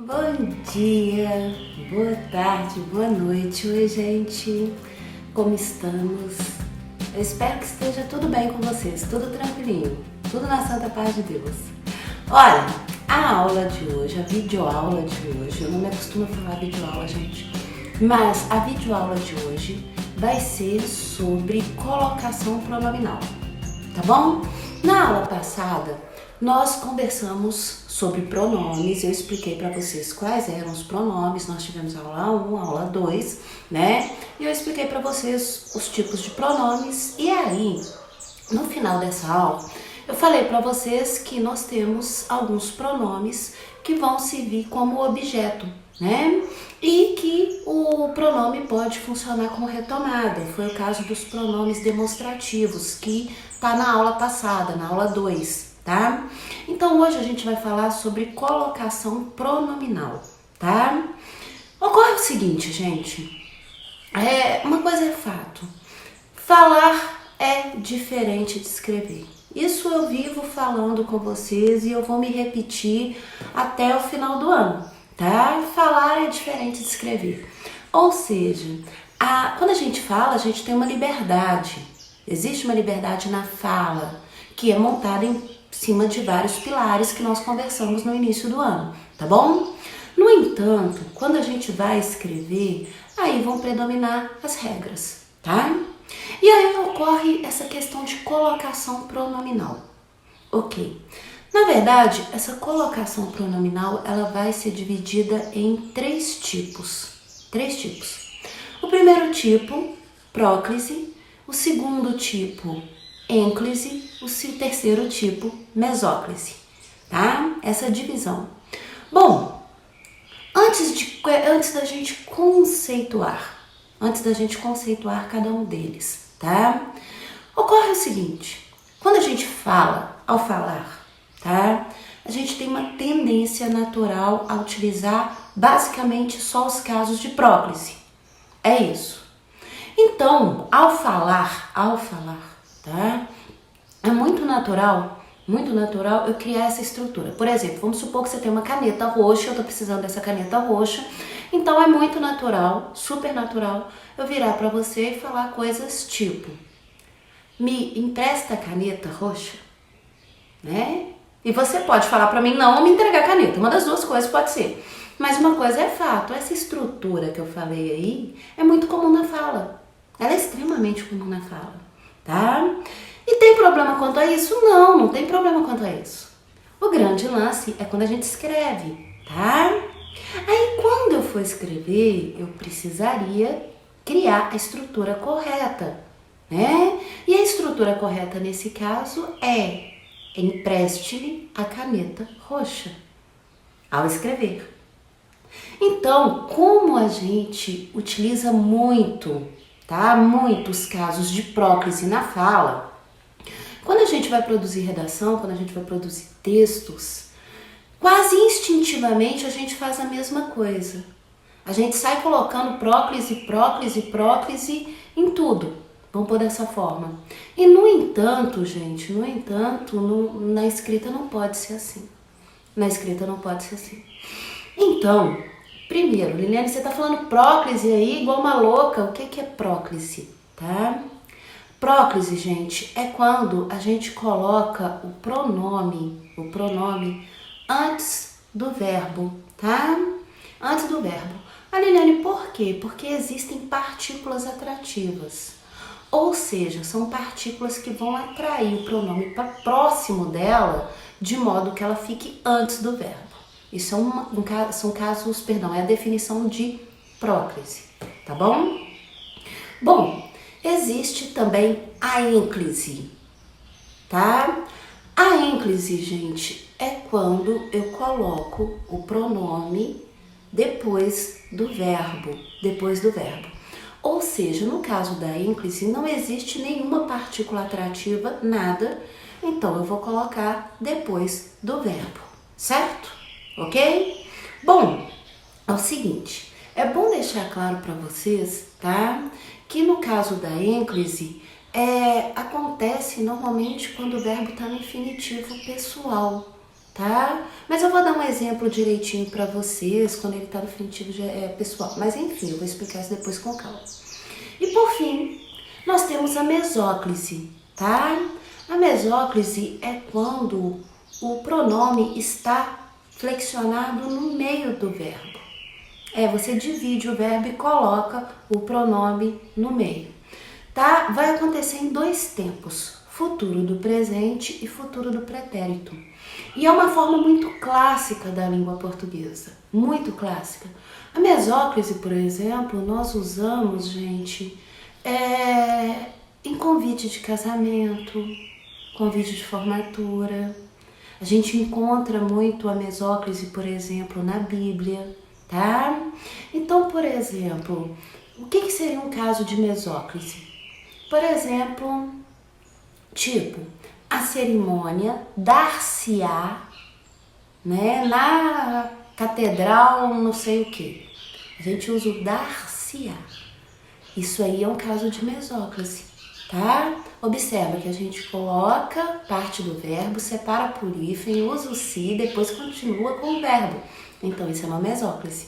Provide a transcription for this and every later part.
Bom dia, boa tarde, boa noite. Oi, gente, como estamos? Eu espero que esteja tudo bem com vocês, tudo tranquilinho, tudo na santa paz de Deus. Olha, a aula de hoje, a videoaula de hoje, eu não me acostumo a falar videoaula, gente, mas a videoaula de hoje vai ser sobre colocação pronominal, tá bom? Na aula passada, nós conversamos sobre pronomes, eu expliquei para vocês quais eram os pronomes, nós tivemos aula 1, aula 2, né? E eu expliquei para vocês os tipos de pronomes e aí, no final dessa aula, eu falei para vocês que nós temos alguns pronomes que vão servir como objeto, né? E que o pronome pode funcionar como retomada. Foi o caso dos pronomes demonstrativos, que tá na aula passada, na aula 2, tá? Então hoje a gente vai falar sobre colocação pronominal, tá? Ocorre o seguinte, gente, uma coisa é fato, falar é diferente de escrever. Isso eu vivo falando com vocês e eu vou me repetir até o final do ano, tá? Falar é diferente de escrever. Ou seja, quando a gente fala, a gente tem uma liberdade. Existe uma liberdade na fala, que é montada em cima de vários pilares que nós conversamos no início do ano, tá bom? No entanto, quando a gente vai escrever, aí vão predominar as regras, tá? E aí ocorre essa questão de colocação pronominal. Ok. Na verdade, essa colocação pronominal, ela vai ser dividida em três tipos. O primeiro tipo, próclise. O segundo tipo, ênclise. O terceiro tipo, mesóclise. Tá? Essa divisão. Bom, antes da gente conceituar cada um deles, tá? Ocorre o seguinte, quando a gente fala, ao falar, tá? A gente tem uma tendência natural a utilizar basicamente só os casos de próclise. É isso. Então, ao falar, tá? É muito natural eu criar essa estrutura. Por exemplo, vamos supor que você tem uma caneta roxa, eu tô precisando dessa caneta roxa, então é muito natural, super natural, eu virar para você e falar coisas tipo: me empresta a caneta roxa, né? E você pode falar para mim não ou me entregar a caneta, uma das duas coisas pode ser. Mas uma coisa é fato, essa estrutura que eu falei aí é muito comum na fala. Ela é extremamente comum na fala, tá? E tem problema quanto a isso? Não, não tem problema quanto a isso. O grande lance é quando a gente escreve, tá? Aí quando eu for escrever, eu precisaria criar a estrutura correta, né? E a estrutura correta nesse caso é: empreste-me a caneta roxa ao escrever. Então, como a gente utiliza muito, tá? Muitos casos de próclise na fala, quando a gente vai produzir redação, quando a gente vai produzir textos, quase instintivamente a gente faz a mesma coisa. A gente sai colocando próclise em tudo. Vamos pôr dessa forma. E no entanto, gente, na escrita não pode ser assim. Então, primeiro, Liliane, você tá falando próclise aí igual uma louca. O que é próclise, tá? Próclise, gente, é quando a gente coloca o pronome antes do verbo, tá? Antes do verbo. Liliane, por quê? Porque existem partículas atrativas. Ou seja, são partículas que vão atrair o pronome para próximo dela, de modo que ela fique antes do verbo. Isso é a definição de próclise, tá bom? Bom, existe também a ênclise, tá? A ênclise, gente, é quando eu coloco o pronome depois do verbo. Ou seja, no caso da ênclise, não existe nenhuma partícula atrativa, nada, então eu vou colocar depois do verbo, certo? Ok? Bom, é o seguinte, é bom deixar claro para vocês, tá? Que no caso da ênclise, acontece normalmente quando o verbo está no infinitivo pessoal, tá? Mas eu vou dar um exemplo direitinho para vocês quando ele tá no infinitivo pessoal. Mas enfim, eu vou explicar isso depois com calma. E por fim, nós temos a mesóclise, tá? A mesóclise é quando o pronome está flexionado no meio do verbo. Você divide o verbo e coloca o pronome no meio, tá? Vai acontecer em 2 tempos, futuro do presente e futuro do pretérito. E é uma forma muito clássica da língua portuguesa, muito clássica. A mesóclise, por exemplo, nós usamos, gente, em convite de casamento, convite de formatura. A gente encontra muito a mesóclise, por exemplo, na Bíblia, tá? Então, por exemplo, o que seria um caso de mesóclise? Por exemplo, tipo, a cerimônia dar-se-á, né, na catedral não sei o que. A gente usa o dar-se-á. Isso aí é um caso de mesóclise, tá? Observa que a gente coloca parte do verbo, separa por hífen, usa o se, depois continua com o verbo. Então isso é uma mesóclise.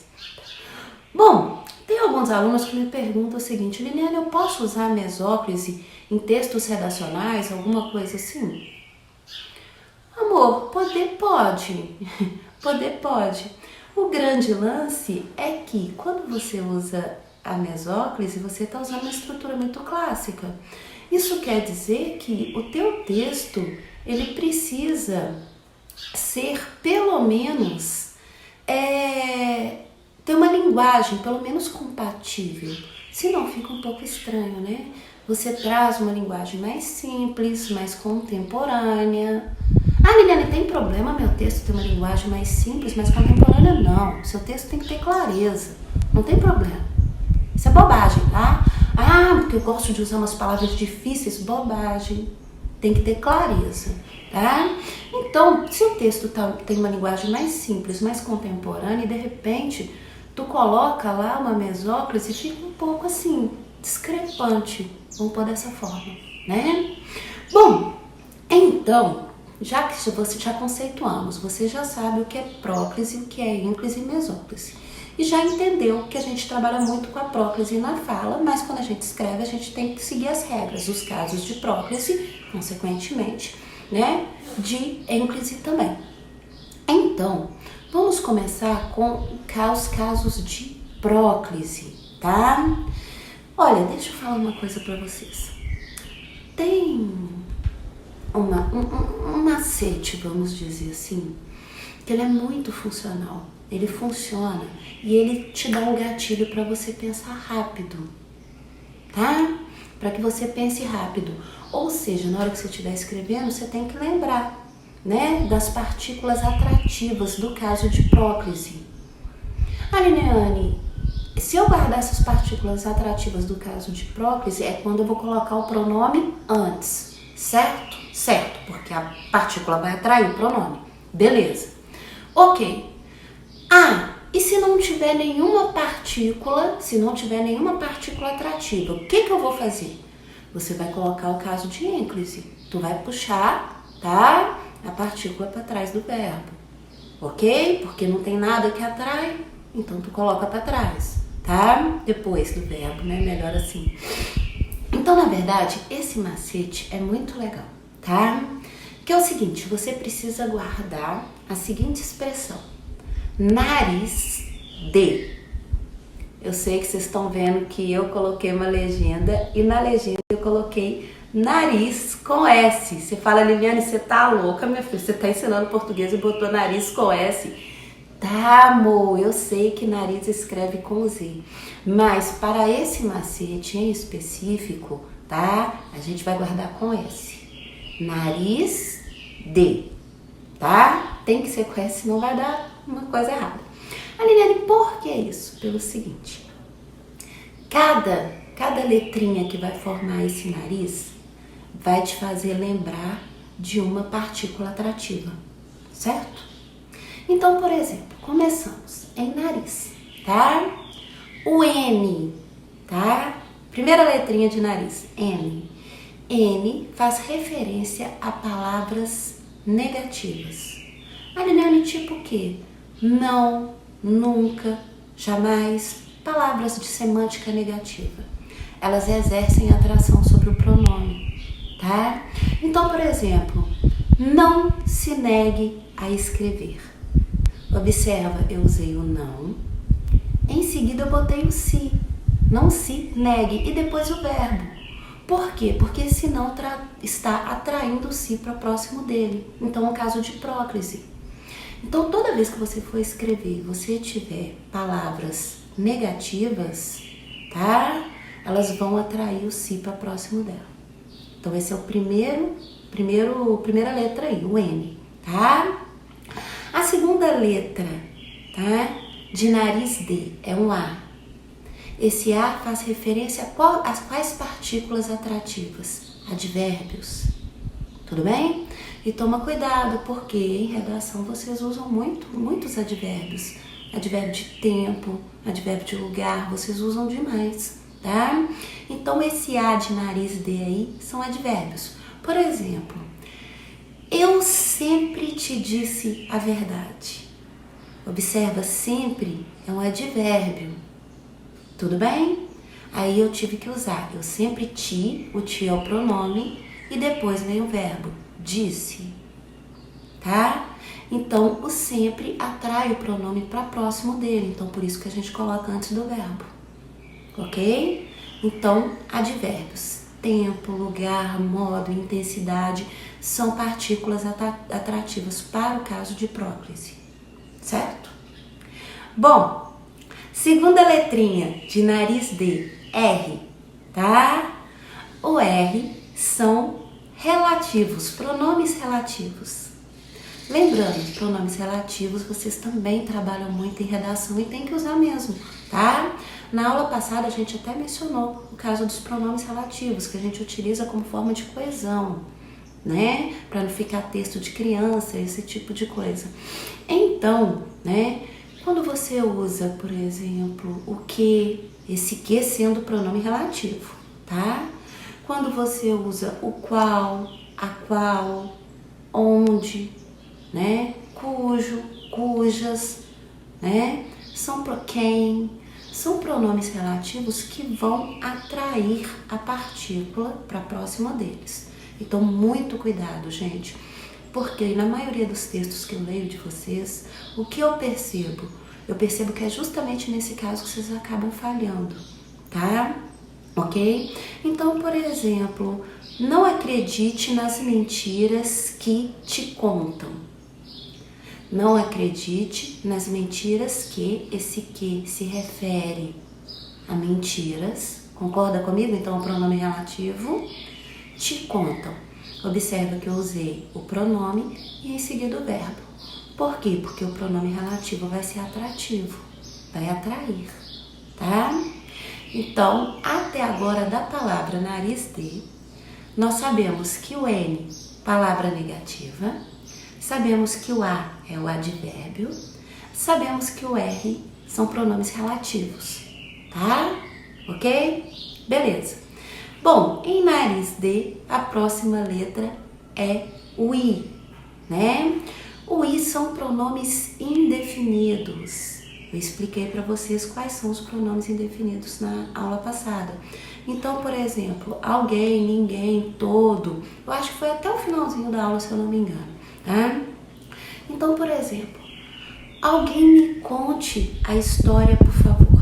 Bom, tem alguns alunos que me perguntam o seguinte: Liliane, eu posso usar a mesóclise em textos redacionais, alguma coisa assim? Amor, poder pode. Poder pode. O grande lance é que quando você usa a mesóclise, você está usando uma estrutura muito clássica. Isso quer dizer que o teu texto, ele precisa ser pelo menos, ter uma linguagem pelo menos compatível. Senão fica um pouco estranho, né? Você traz uma linguagem mais simples, mais contemporânea. Ah, Liliane, tem problema meu texto ter uma linguagem mais simples, mais contemporânea? Não, seu texto tem que ter clareza, não tem problema. Isso é bobagem, tá? Ah, porque eu gosto de usar umas palavras difíceis, bobagem. Tem que ter clareza, tá? Então, se o texto tem uma linguagem mais simples, mais contemporânea, e de repente tu coloca lá uma mesóclise, fica um pouco assim, discrepante, vamos pôr dessa forma, né? Bom, então, já que você já conceituamos, você já sabe o que é próclise, o que é ínclise e mesóclise. E já entendeu que a gente trabalha muito com a próclise na fala, mas quando a gente escreve, a gente tem que seguir as regras, os casos de próclise, consequentemente, né, de ínclise também. Então, vamos começar com os casos de próclise, tá? Olha, deixa eu falar uma coisa para vocês. Tem um macete, vamos dizer assim, que ele é muito funcional. Ele funciona e ele te dá um gatilho para você pensar rápido, tá? Para que você pense rápido. Ou seja, na hora que você estiver escrevendo, você tem que lembrar, né, das partículas atrativas do caso de próclise. Ah, Liliane, se eu guardar essas partículas atrativas do caso de próclise, é quando eu vou colocar o pronome antes, certo? Certo, porque a partícula vai atrair o pronome. Beleza. Ok. Ah, e se não tiver nenhuma partícula, atrativa, o que eu vou fazer? Você vai colocar o caso de ínclise. Tu vai puxar, tá, a partícula para trás do verbo, ok? Porque não tem nada que atrai, então tu coloca para trás, tá? Depois do verbo, né? Melhor assim. Então, na verdade, esse macete é muito legal, tá? Que é o seguinte, você precisa guardar a seguinte expressão: nariz de. Eu sei que vocês estão vendo que eu coloquei uma legenda e na legenda eu coloquei nariz com S. Você fala, Liliane, você tá louca, minha filha? Você tá ensinando português e botou nariz com S. Tá, amor, eu sei que nariz escreve com Z. Mas para esse macete em específico, tá? A gente vai guardar com S. Nariz de, tá? Tem que ser com S, senão vai dar uma coisa errada. A Liliane, por que isso? Pelo seguinte, cada letrinha que vai formar esse nariz vai te fazer lembrar de uma partícula atrativa, certo? Então, por exemplo, começamos em nariz, tá? O N, tá? Primeira letrinha de nariz, N. N faz referência a palavras negativas. Ariane, tipo o quê? Não, nunca, jamais, palavras de semântica negativa. Elas exercem atração sobre o pronome, tá? Então, por exemplo, não se negue a escrever. Observa, eu usei o não, em seguida eu botei o se. Não se negue e depois o verbo. Por quê? Porque esse não está atraindo o si para próximo dele. Então, é um caso de próclise. Então, toda vez que você for escrever, você tiver palavras negativas, tá? Elas vão atrair o si para próximo dela. Então, esse é o primeira letra aí, o N, tá? A segunda letra, tá? De nariz D é um A. Esse A faz referência a quais partículas atrativas? Advérbios. Tudo bem? E toma cuidado, porque em redação vocês usam muitos advérbios. Advérbio de tempo, advérbio de lugar, vocês usam demais, tá? Então, esse A de nariz D aí são advérbios. Por exemplo, eu sempre te disse a verdade. Observa, sempre é um advérbio. Tudo bem? Aí eu tive que usar eu sempre te, o te é o pronome e depois vem o verbo, disse, tá? Então, o sempre atrai o pronome para próximo dele, então por isso que a gente coloca antes do verbo, ok? Então, advérbios, tempo, lugar, modo, intensidade, são partículas atrativas para o caso de próclise, certo? Bom, segunda letrinha de nariz D, R, tá? O R são relativos, pronomes relativos. Lembrando, pronomes relativos vocês também trabalham muito em redação e tem que usar mesmo, tá? Na aula passada a gente até mencionou o caso dos pronomes relativos, que a gente utiliza como forma de coesão, né? Para não ficar texto de criança, esse tipo de coisa. Então, né? Quando você usa, por exemplo, o que, esse que sendo pronome relativo, tá? Quando você usa o qual, a qual, onde, né? Cujo, cujas, né? São quem, são pronomes relativos que vão atrair a partícula para próxima deles. Então, muito cuidado, gente. Porque na maioria dos textos que eu leio de vocês, o que eu percebo? Eu percebo que é justamente nesse caso que vocês acabam falhando, tá? Ok? Então, por exemplo, não acredite nas mentiras que te contam. Não acredite nas mentiras que esse que se refere a mentiras. Concorda comigo? Então, o pronome relativo te contam. Observa que eu usei o pronome e em seguida o verbo. Por quê? Porque o pronome relativo vai ser atrativo, vai atrair, tá? Então, até agora da palavra nariz D, nós sabemos que o N, palavra negativa, sabemos que o A é o advérbio, sabemos que o R são pronomes relativos, tá? Ok? Beleza. Bom, em nariz D, a próxima letra é o I, né? O I são pronomes indefinidos. Eu expliquei para vocês quais são os pronomes indefinidos na aula passada. Então, por exemplo, alguém, ninguém, todo. Eu acho que foi até o finalzinho da aula, se eu não me engano, tá? Então, por exemplo, alguém me conte a história, por favor.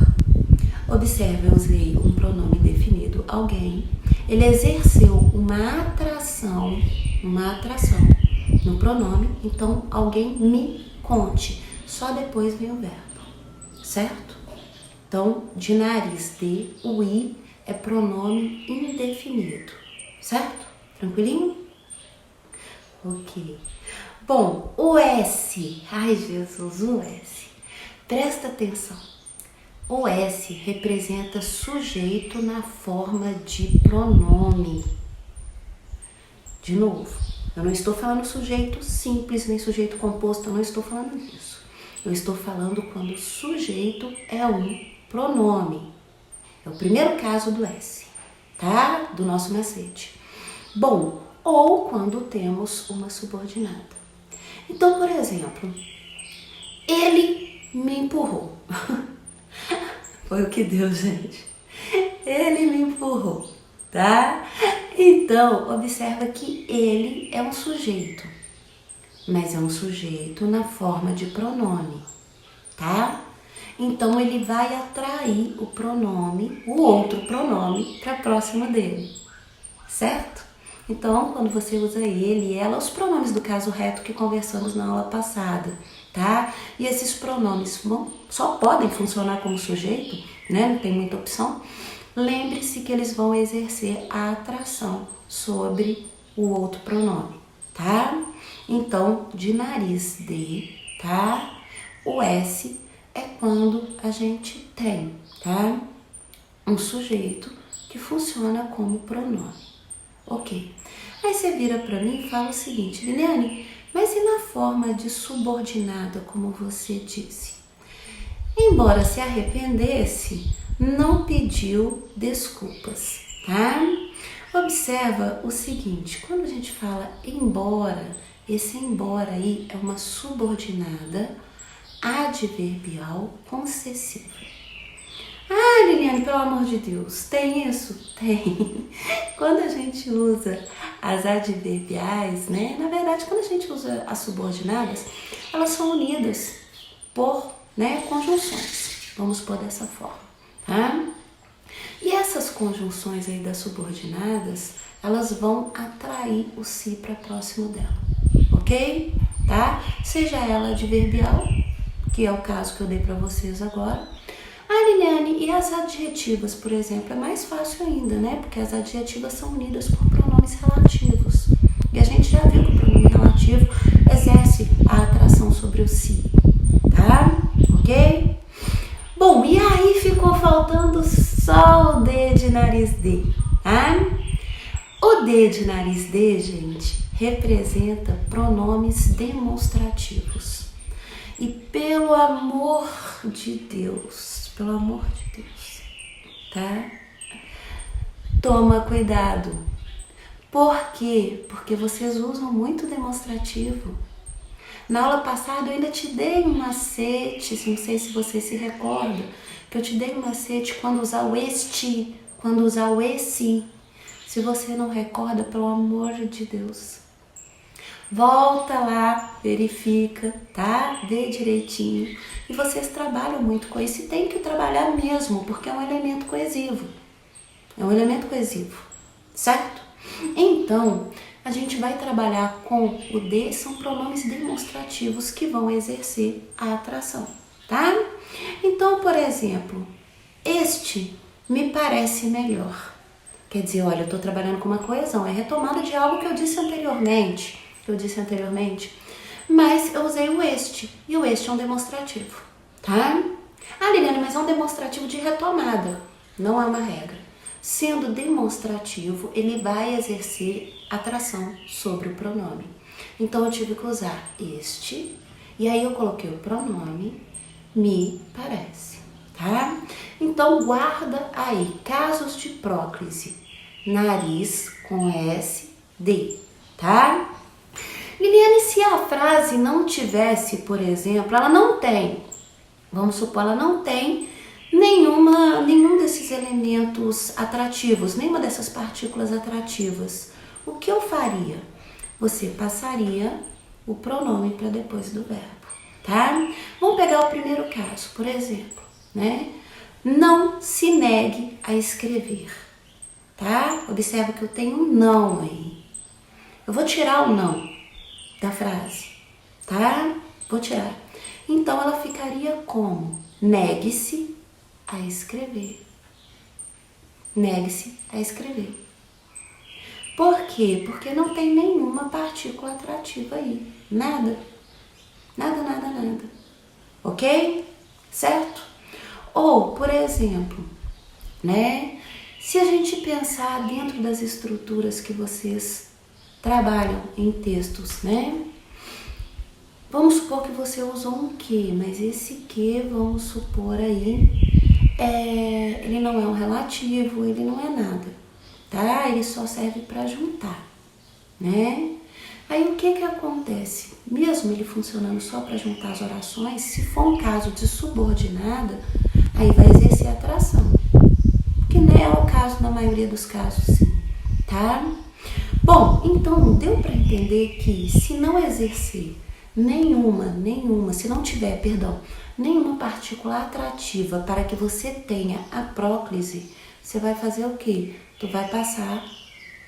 Observe, eu usei um pronome indefinido, alguém. Ele exerceu uma atração no pronome, então alguém me conte. Só depois vem o verbo, certo? Então, de nariz D, o I é pronome indefinido, certo? Tranquilinho? Ok. Bom, o S, ai Jesus, o S. Presta atenção. O S representa sujeito na forma de pronome. De novo, eu não estou falando sujeito simples, nem sujeito composto, eu não estou falando disso. Eu estou falando quando o sujeito é um pronome. É o primeiro caso do S, tá? Do nosso macete. Bom, ou quando temos uma subordinada. Então, por exemplo, ele me empurrou. Foi o que deu, gente. Ele me empurrou, tá? Então, observa que ele é um sujeito, mas é um sujeito na forma de pronome, tá? Então, ele vai atrair o pronome, o outro pronome, para próximo dele, certo? Então, quando você usa ele e ela, os pronomes do caso reto que conversamos na aula passada, tá? E esses pronomes só podem funcionar como sujeito, né? Não tem muita opção. Lembre-se que eles vão exercer a atração sobre o outro pronome, tá? Então, de nariz de, tá? O S é quando a gente tem, tá? Um sujeito que funciona como pronome. Ok. Aí você vira para mim e fala o seguinte: Liliane, mas e na forma de subordinada, como você disse? Embora se arrependesse, não pediu desculpas, tá? Observa o seguinte: quando a gente fala embora, esse embora aí é uma subordinada adverbial concessiva. Ah, Liliane, pelo amor de Deus, tem isso? Tem. Quando a gente usa as adverbiais, né? Na verdade, quando a gente usa as subordinadas, elas são unidas por, né, conjunções. Vamos pôr dessa forma, tá? E essas conjunções aí das subordinadas, elas vão atrair o si para próximo dela, ok? Tá? Seja ela adverbial, que é o caso que eu dei para vocês agora. Ah, Liliane, e as adjetivas, por exemplo, é mais fácil ainda, né? Porque as adjetivas são unidas por pronomes relativos. E a gente já viu que o pronome relativo exerce a atração sobre o si, tá? Ok? Bom, e aí ficou faltando só o D de nariz D, tá? O D de nariz D, gente, representa pronomes demonstrativos. E pelo amor de Deus, tá? Toma cuidado. Por quê? Porque vocês usam muito demonstrativo. Na aula passada eu ainda te dei um macete, não sei se você se recorda, que eu te dei um macete quando usar o este, quando usar o esse. Se você não recorda, pelo amor de Deus, volta lá, verifica, tá? Vê direitinho. E vocês trabalham muito com isso e tem que trabalhar mesmo, porque é um elemento coesivo. É um elemento coesivo, certo? Então, a gente vai trabalhar com o D, são pronomes demonstrativos que vão exercer a atração, tá? Então, por exemplo, este me parece melhor. Quer dizer, olha, eu estou trabalhando com uma coesão, é retomada de algo que eu disse anteriormente, mas eu usei o este, e o este é um demonstrativo, tá? Ah, Liliane, mas é um demonstrativo de retomada, não é uma regra. Sendo demonstrativo, ele vai exercer atração sobre o pronome. Então, eu tive que usar este, e aí eu coloquei o pronome me parece, tá? Então, guarda aí, casos de próclise, nariz com S, D, tá? Liliane, se a frase não tivesse, por exemplo, ela não tem, vamos supor, ela não tem nenhum desses elementos atrativos, nenhuma dessas partículas atrativas, o que eu faria? Você passaria o pronome para depois do verbo, tá? Vamos pegar o primeiro caso, por exemplo, né? Não se negue a escrever, tá? Observa que eu tenho um não aí. Eu vou tirar o não da frase, tá? Vou tirar. Então, ela ficaria como? Negue-se a escrever. Negue-se a escrever. Por quê? Porque não tem nenhuma partícula atrativa aí. Nada. Nada, nada, nada. Ok? Certo? Ou, por exemplo, né? Se a gente pensar dentro das estruturas que vocês trabalham em textos, né? Vamos supor que você usou um que, mas esse que, vamos supor aí, ele não é um relativo, ele não é nada, tá? Ele só serve para juntar, né? Aí o que acontece? Mesmo ele funcionando só para juntar as orações, se for um caso de subordinada, aí vai exercer atração. Que nem é o caso na maioria dos casos, sim, tá? Bom, então deu para entender que se não exercer se não tiver, nenhuma partícula atrativa para que você tenha a próclise, você vai fazer o quê? Tu vai passar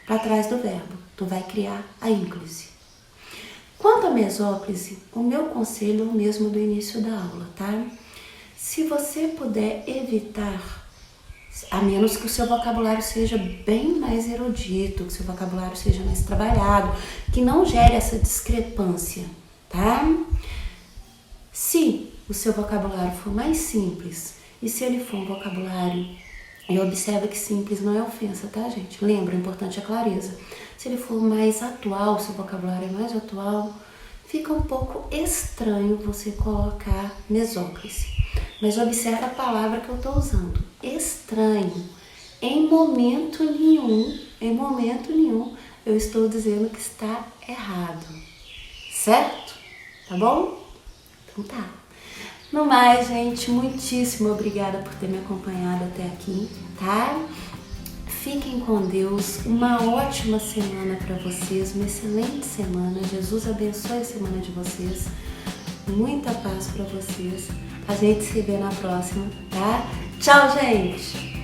para trás do verbo, tu vai criar a ínclise. Quanto à mesóclise, o meu conselho é o mesmo do início da aula, tá? Se você puder evitar, a menos que o seu vocabulário seja bem mais erudito, que o seu vocabulário seja mais trabalhado, que não gere essa discrepância, tá? Se o seu vocabulário for mais simples e se ele for um vocabulário, e observa que simples não é ofensa, tá, gente? Lembra, o importante é a clareza. Se ele for mais atual, se o vocabulário é mais atual, fica um pouco estranho você colocar mesóclise. Mas observa a palavra que eu estou usando. Estranho. Em momento nenhum, eu estou dizendo que está errado. Certo? Tá bom? Então tá. No mais, gente, muitíssimo obrigada por ter me acompanhado até aqui, tá? Fiquem com Deus, uma ótima semana para vocês, uma excelente semana. Jesus abençoe a semana de vocês, muita paz para vocês. A gente se vê na próxima, tá? Tchau, gente!